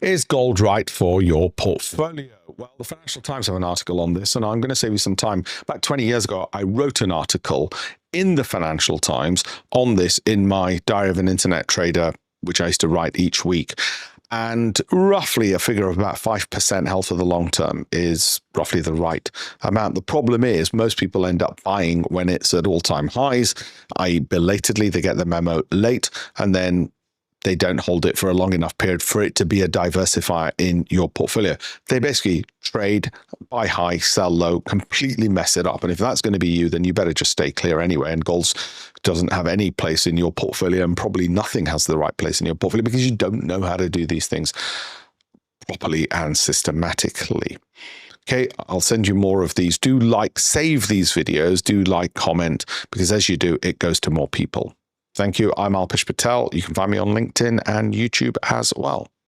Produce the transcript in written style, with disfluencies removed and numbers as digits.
Is gold right for your portfolio? Well, the Financial Times have an article on this, and I'm going to save you some time. About 20 years ago, I wrote an article in the Financial Times on this in my Diary of an Internet Trader, which I used to write each week. And roughly a figure of about 5% held for the long term is roughly the right amount. The problem is most people end up buying when it's at all-time highs, i.e. belatedly, they get the memo late, and then they don't hold it for a long enough period for it to be a diversifier in your portfolio. They basically trade, buy high, sell low, completely mess it up. And if that's going to be you, then you better just stay clear anyway. And gold doesn't have any place in your portfolio, and probably nothing has the right place in your portfolio because you don't know how to do these things properly and systematically. Okay, I'll send you more of these. Do like, save these videos, do like, comment, because as you do, it goes to more people. Thank you. I'm Alpesh Patel. You can find me on LinkedIn and YouTube as well.